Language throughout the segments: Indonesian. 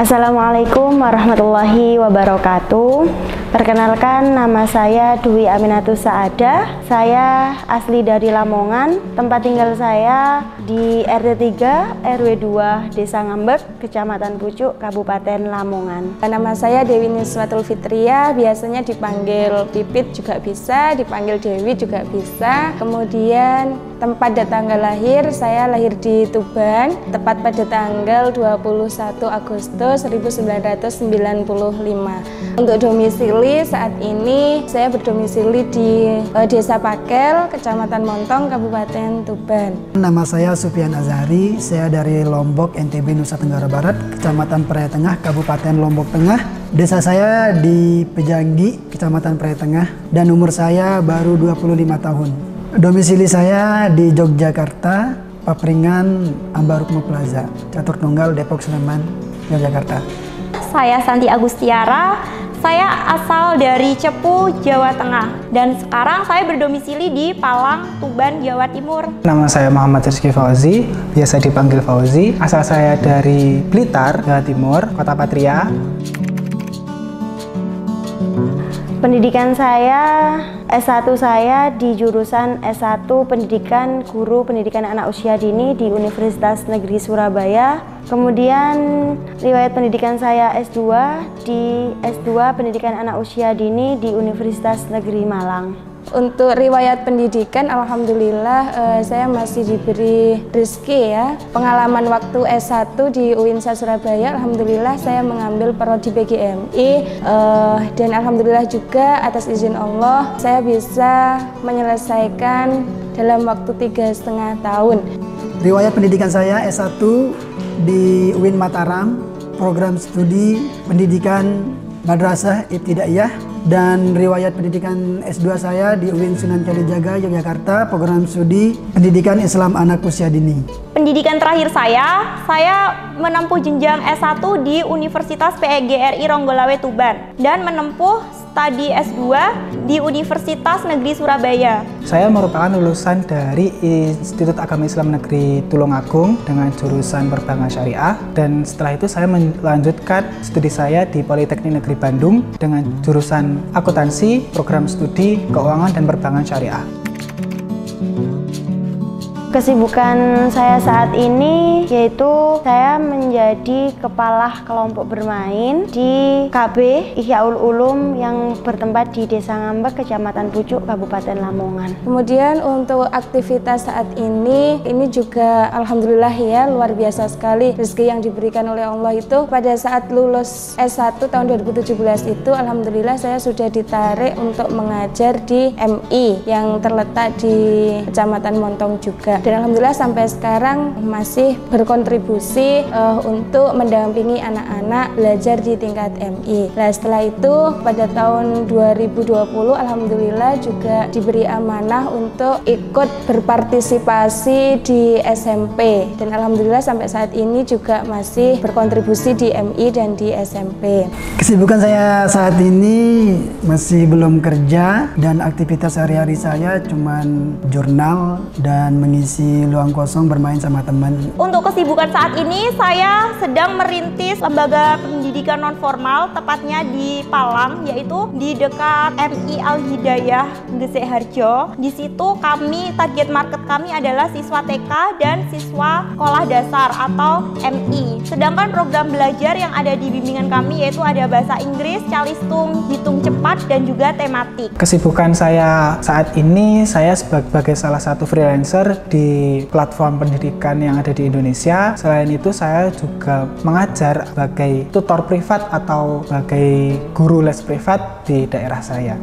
Assalamualaikum warahmatullahi wabarakatuh. Perkenalkan, nama saya Dwi Aminatus Saadah. Saya asli dari Lamongan. Tempat tinggal saya di RT 3 RW 2 Desa Ngambek, Kecamatan Pucuk, Kabupaten Lamongan. Nama saya Dewi Niswatul Fitria, biasanya dipanggil Pipit juga bisa, dipanggil Dewi juga bisa. Kemudian tempat dan tanggal lahir, saya lahir di Tuban, tepat pada tanggal 21 Agustus 1995. Untuk domisili saat ini saya berdomisili di Desa Pakel, Kecamatan Montong, Kabupaten Tuban. Nama saya Sufyan Azhari, saya dari Lombok, NTB, Nusa Tenggara Barat, Kecamatan Praia Tengah, Kabupaten Lombok Tengah. Desa saya di Pejanggi, Kecamatan Praia Tengah, dan umur saya baru 25 tahun. Domisili saya di Yogyakarta, Papringan, Ambarukmo Plaza, Catur Tunggal, Depok, Sleman, Yogyakarta. Saya Santi Agustiara, saya asal dari Cepu, Jawa Tengah, dan sekarang saya berdomisili di Palang, Tuban, Jawa Timur. Nama saya Muhammad Rizky Fauzi, biasa dipanggil Fauzi. Asal saya dari Blitar, Jawa Timur, Kota Patria. Pendidikan saya, S1 saya di jurusan S1 Pendidikan Guru Pendidikan Anak Usia Dini di Universitas Negeri Surabaya. Kemudian riwayat pendidikan saya S2 di S2 Pendidikan Anak Usia Dini di Universitas Negeri Malang. Untuk riwayat pendidikan, alhamdulillah saya masih diberi rezeki ya. Pengalaman waktu S1 di UINSA Surabaya, alhamdulillah saya mengambil prodi PGMI dan alhamdulillah juga atas izin Allah saya bisa menyelesaikan dalam waktu 3,5 tahun. Riwayat pendidikan saya S1 di UIN Mataram, program studi pendidikan Madrasah Ibtidaiyah, dan riwayat pendidikan S2 saya di UIN Sunan Kalijaga, Yogyakarta, program studi pendidikan Islam anak usia dini. Pendidikan terakhir saya menempuh jenjang S1 di Universitas PGRI Ronggolawe Tuban dan menempuh studi S2 di Universitas Negeri Surabaya. Saya merupakan lulusan dari Institut Agama Islam Negeri Tulungagung dengan jurusan Perbankan Syariah, dan setelah itu saya melanjutkan studi saya di Politeknik Negeri Bandung dengan jurusan Akuntansi, program studi Keuangan dan Perbankan Syariah. Kesibukan saya saat ini yaitu saya menjadi kepala kelompok bermain di KB Ihyaul Ulum yang bertempat di Desa Ngambek, Kecamatan Pucuk, Kabupaten Lamongan. Kemudian untuk aktivitas saat ini juga alhamdulillah ya, luar biasa sekali rezeki yang diberikan oleh Allah itu. Pada saat lulus S1 tahun 2017 itu alhamdulillah saya sudah ditarik untuk mengajar di MI yang terletak di Kecamatan Montong juga. Dan alhamdulillah sampai sekarang masih berkontribusi untuk mendampingi anak-anak belajar di tingkat MI. Nah, setelah itu pada tahun 2020 alhamdulillah juga diberi amanah untuk ikut berpartisipasi di SMP, dan alhamdulillah sampai saat ini juga masih berkontribusi di MI dan di SMP. Kesibukan saya saat ini masih belum kerja, dan aktivitas sehari-hari saya cuman jurnal dan mengisi luang kosong bermain sama teman. Untuk kesibukan saat ini saya sedang merintis lembaga pendidikan non formal, tepatnya di Palang, yaitu di dekat MI Al Hidayah Gresik Harjo. Di situ target market kami adalah siswa TK dan siswa sekolah dasar atau MI. Sedangkan program belajar yang ada di bimbingan kami yaitu ada bahasa Inggris, calistung, hitung cepat, dan juga tematik. Kesibukan saya saat ini, saya sebagai salah satu freelancer di platform pendidikan yang ada di Indonesia. Selain itu saya juga mengajar sebagai tutor privat atau sebagai guru les privat di daerah saya.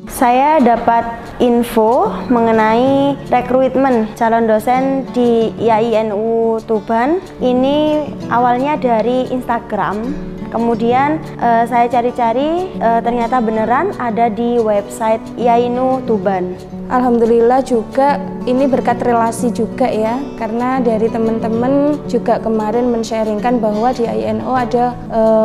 Saya dapat info mengenai rekrutmen calon dosen di IAINU Tuban. Ini awalnya dari Instagram. Kemudian saya cari-cari, ternyata beneran ada di website IAINU Tuban. Alhamdulillah juga ini berkat relasi juga ya, karena dari teman-teman juga kemarin men-sharingkan bahwa di IAINU ada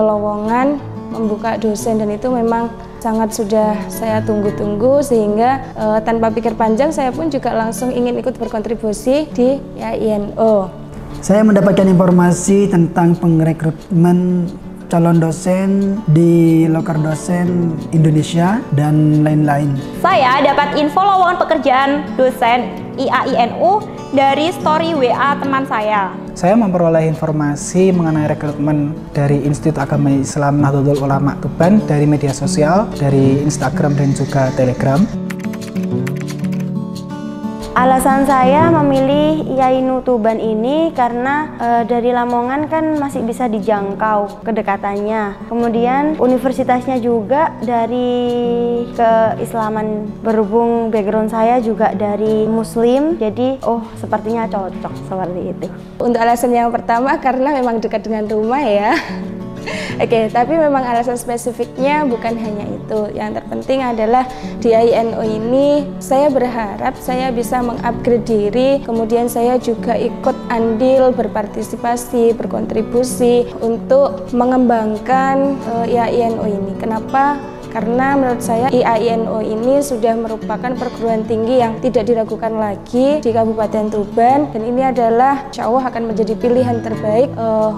lowongan membuka dosen, dan itu memang sangat sudah saya tunggu-tunggu, sehingga tanpa pikir panjang saya pun juga langsung ingin ikut berkontribusi di IAINU. Saya mendapatkan informasi tentang pengrekrutmen calon dosen di Loker Dosen Indonesia dan lain-lain. Saya dapat info lowongan pekerjaan dosen IAINU dari story WA teman saya. Saya memperoleh informasi mengenai rekrutmen dari Institut Agama Islam Nahdlatul Ulama Tuban dari media sosial, dari Instagram dan juga Telegram. Alasan saya memilih IAINU Tuban ini karena dari Lamongan kan masih bisa dijangkau kedekatannya. Kemudian universitasnya juga dari keislaman, berhubung background saya juga dari Muslim, jadi sepertinya cocok seperti itu. Untuk alasan yang pertama karena memang dekat dengan rumah ya. Oke, tapi memang alasan spesifiknya bukan hanya itu. Yang terpenting adalah di IAINU ini saya berharap saya bisa mengupgrade diri, kemudian saya juga ikut andil, berpartisipasi, berkontribusi untuk mengembangkan IAINU ini. Kenapa? Karena menurut saya IAINU ini sudah merupakan perguruan tinggi yang tidak diragukan lagi di Kabupaten Tuban, dan ini adalah insya Allah akan menjadi pilihan terbaik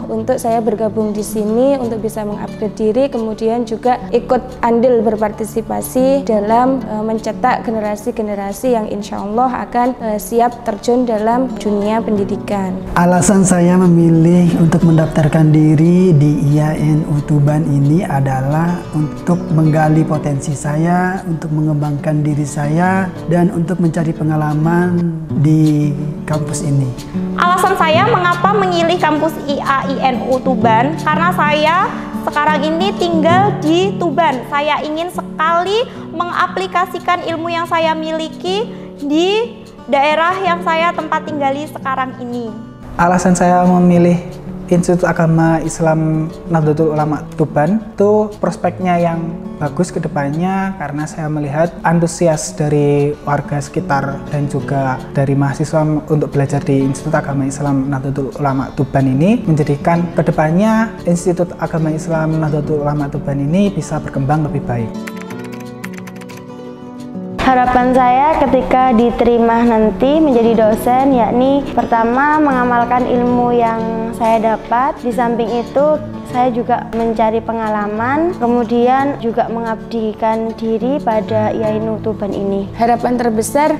untuk saya bergabung di sini untuk bisa mengupgrade diri, kemudian juga ikut andil berpartisipasi dalam mencetak generasi-generasi yang insya Allah akan siap terjun dalam dunia pendidikan. Alasan saya memilih untuk mendaftarkan diri di IAINU Tuban ini adalah untuk menggali potensi saya, untuk mengembangkan diri saya, dan untuk mencari pengalaman di kampus ini. Alasan saya mengapa memilih kampus IAINU Tuban, karena saya sekarang ini tinggal di Tuban. Saya ingin sekali mengaplikasikan ilmu yang saya miliki di daerah yang saya tempat tinggali sekarang ini. Alasan saya memilih Institut Agama Islam Nahdlatul Ulama Tuban itu prospeknya yang bagus ke depannya, karena saya melihat antusias dari warga sekitar dan juga dari mahasiswa untuk belajar di Institut Agama Islam Nahdlatul Ulama Tuban ini menjadikan ke depannya Institut Agama Islam Nahdlatul Ulama Tuban ini bisa berkembang lebih baik. Harapan saya ketika diterima nanti menjadi dosen, yakni pertama mengamalkan ilmu yang saya dapat. Di samping itu saya juga mencari pengalaman, kemudian juga mengabdikan diri pada IAINU Tuban ini. Harapan terbesar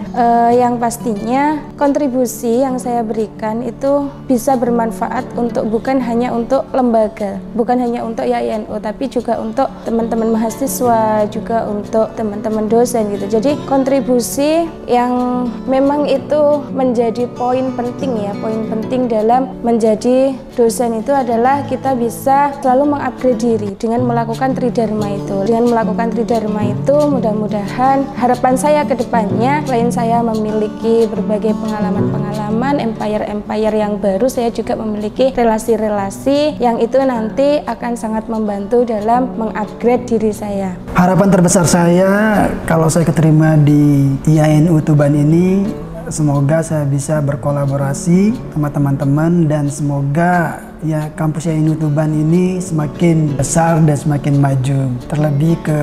yang pastinya kontribusi yang saya berikan itu bisa bermanfaat untuk bukan hanya untuk lembaga, bukan hanya untuk IAINU, tapi juga untuk teman-teman mahasiswa, juga untuk teman-teman dosen gitu. Jadi kontribusi yang memang itu menjadi poin penting ya, poin penting dalam menjadi dosen itu adalah kita bisa selalu mengupgrade diri dengan melakukan tridharma itu. Dengan melakukan tridharma itu mudah-mudahan harapan saya ke depannya, selain saya memiliki berbagai pengalaman-pengalaman, empire-empire yang baru, saya juga memiliki relasi-relasi yang itu nanti akan sangat membantu dalam mengupgrade diri saya. Harapan terbesar saya kalau saya keterima di IAINU Tuban ini, semoga saya bisa berkolaborasi sama teman-teman dan semoga ya kampus IAINU Tuban ini semakin besar dan semakin maju, terlebih ke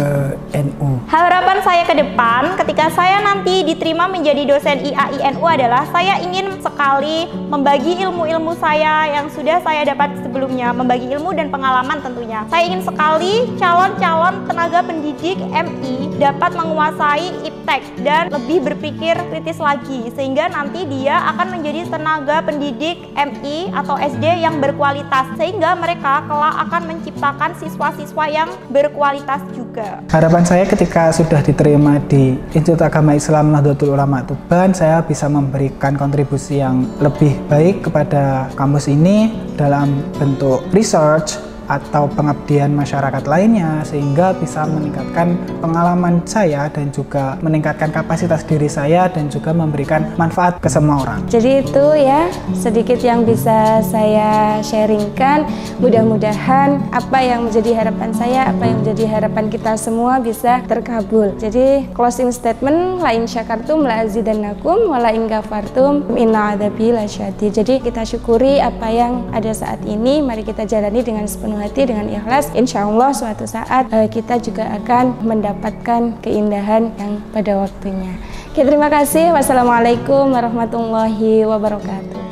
NU. Harapan saya ke depan ketika saya nanti diterima menjadi dosen IAINU adalah saya ingin sekali membagi ilmu-ilmu saya yang sudah saya dapat sebelumnya, membagi ilmu dan pengalaman tentunya. Saya ingin sekali calon-calon tenaga pendidik MI dapat menguasai iptek dan lebih berpikir kritis lagi, sehingga nanti dia akan menjadi tenaga pendidik MI atau SD yang berkualitas, sehingga mereka kelak akan menciptakan siswa-siswa yang berkualitas juga. Harapan saya ketika sudah diterima di Institut Agama Islam Nahdlatul Ulama Tuban, saya bisa memberikan kontribusi yang lebih baik kepada kampus ini dalam bentuk research atau pengabdian masyarakat lainnya, sehingga bisa meningkatkan pengalaman saya dan juga meningkatkan kapasitas diri saya dan juga memberikan manfaat ke semua orang. Jadi itu ya sedikit yang bisa saya sharingkan. Mudah-mudahan apa yang menjadi harapan saya, apa yang menjadi harapan kita semua bisa terkabul. Jadi closing statement, la in syakartum la azidannakum wa la in kafartum inna adzabi lasyadid. Jadi kita syukuri apa yang ada saat ini, mari kita jalani dengan sepenuh hati, dengan ikhlas. Insya Allah suatu saat kita juga akan mendapatkan keindahan yang pada waktunya. Oke, terima kasih. Wassalamualaikum warahmatullahi wabarakatuh.